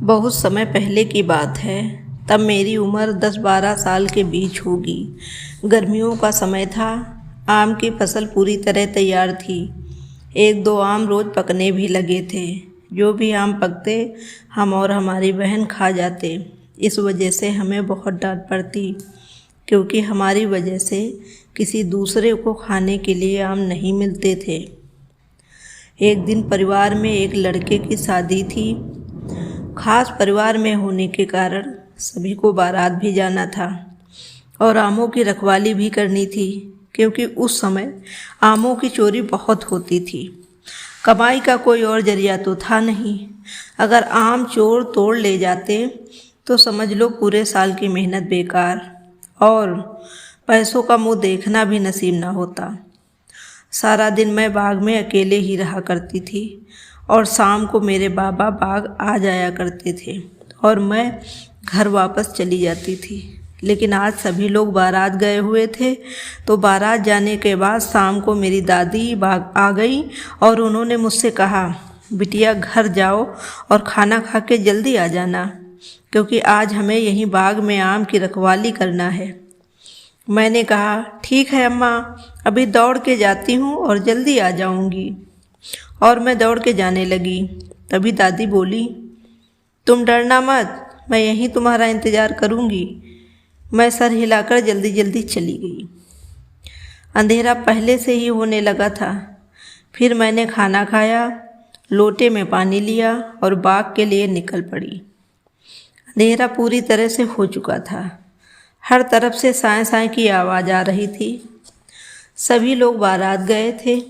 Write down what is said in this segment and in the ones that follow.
बहुत समय पहले की बात है। तब मेरी उम्र 10-12 साल के बीच होगी। गर्मियों का समय था। आम की फसल पूरी तरह तैयार थी। 1-2 आम रोज़ पकने भी लगे थे। जो भी आम पकते हम और हमारी बहन खा जाते। इस वजह से हमें बहुत डांट पड़ती, क्योंकि हमारी वजह से किसी दूसरे को खाने के लिए आम नहीं मिलते थे। एक दिन परिवार में एक लड़के की शादी थी। खास परिवार में होने के कारण सभी को बारात भी जाना था और आमों की रखवाली भी करनी थी, क्योंकि उस समय आमों की चोरी बहुत होती थी। कमाई का कोई और जरिया तो था नहीं। अगर आम चोर तोड़ ले जाते तो समझ लो पूरे साल की मेहनत बेकार और पैसों का मुंह देखना भी नसीब ना होता। सारा दिन मैं बाग में अकेले ही रहा करती थी और शाम को मेरे बाबा बाग आ जाया करते थे और मैं घर वापस चली जाती थी। लेकिन आज सभी लोग बारात गए हुए थे, तो बारात जाने के बाद शाम को मेरी दादी बाग आ गई और उन्होंने मुझसे कहा, बिटिया घर जाओ और खाना खा के जल्दी आ जाना, क्योंकि आज हमें यहीं बाग में आम की रखवाली करना है। मैंने कहा, ठीक है अम्मा, अभी दौड़ के जाती हूँ और जल्दी आ जाऊँगी। और मैं दौड़ के जाने लगी। तभी दादी बोली, तुम डरना मत, मैं यहीं तुम्हारा इंतज़ार करूँगी। मैं सर हिलाकर जल्दी जल्दी चली गई। अंधेरा पहले से ही होने लगा था। फिर मैंने खाना खाया, लोटे में पानी लिया और बाग के लिए निकल पड़ी। अंधेरा पूरी तरह से हो चुका था। हर तरफ से साए साए की आवाज़ आ रही थी। सभी लोग बारात गए थे,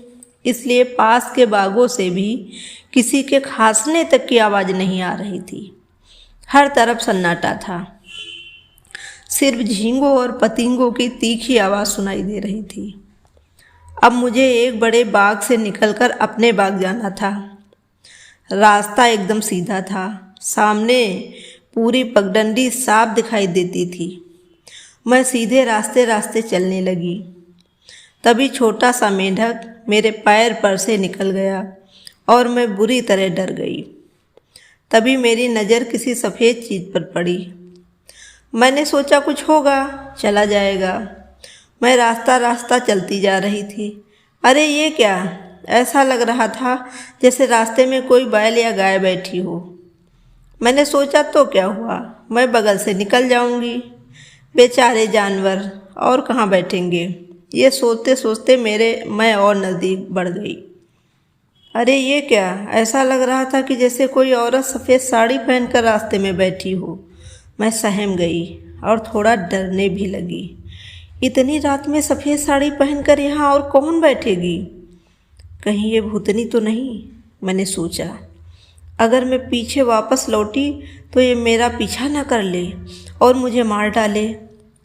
इसलिए पास के बागों से भी किसी के खांसने तक की आवाज़ नहीं आ रही थी। हर तरफ सन्नाटा था। सिर्फ झींगों और पतिंगों की तीखी आवाज़ सुनाई दे रही थी। अब मुझे एक बड़े बाग से निकलकर अपने बाग जाना था। रास्ता एकदम सीधा था। सामने पूरी पगडंडी साफ दिखाई देती थी। मैं सीधे रास्ते रास्ते चलने लगी। तभी छोटा सा मेंढक मेरे पैर पर से निकल गया और मैं बुरी तरह डर गई। तभी मेरी नज़र किसी सफ़ेद चीज़ पर पड़ी। मैंने सोचा कुछ होगा, चला जाएगा। मैं रास्ता रास्ता चलती जा रही थी। अरे ये क्या! ऐसा लग रहा था जैसे रास्ते में कोई बैल या गाय बैठी हो। मैंने सोचा तो क्या हुआ, मैं बगल से निकल जाऊंगी। बेचारे जानवर और कहाँ बैठेंगे, ये सोचते सोचते मैं और नज़दीक बढ़ गई। अरे ये क्या! ऐसा लग रहा था कि जैसे कोई औरत सफ़ेद साड़ी पहनकर रास्ते में बैठी हो। मैं सहम गई और थोड़ा डरने भी लगी। इतनी रात में सफ़ेद साड़ी पहनकर यहाँ और कौन बैठेगी? कहीं ये भूतनी तो नहीं, मैंने सोचा। अगर मैं पीछे वापस लौटी तो ये मेरा पीछा न कर ले और मुझे मार डाले।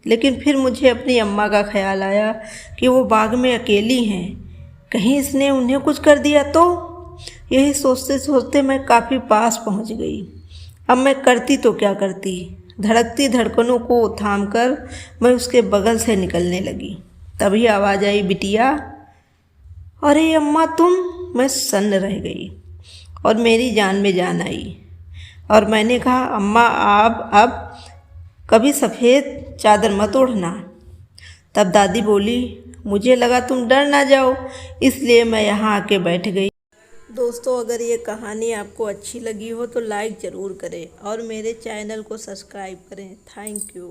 लेकिन फिर मुझे अपनी अम्मा का ख्याल आया कि वो बाग में अकेली हैं, कहीं इसने उन्हें कुछ कर दिया तो। यही सोचते सोचते मैं काफ़ी पास पहुंच गई। अब मैं करती तो क्या करती। धड़कती धड़कनों को थामकर मैं उसके बगल से निकलने लगी। तभी आवाज़ आई, बिटिया। अरे अम्मा तुम! मैं सन्न रह गई और मेरी जान में जान आई और मैंने कहा, अम्मा आप अब कभी सफ़ेद चादर मत ओढ़ना। तब दादी बोली, मुझे लगा तुम डर ना जाओ, इसलिए मैं यहाँ आके बैठ गई। दोस्तों, अगर ये कहानी आपको अच्छी लगी हो तो लाइक ज़रूर करें और मेरे चैनल को सब्सक्राइब करें। Thank you.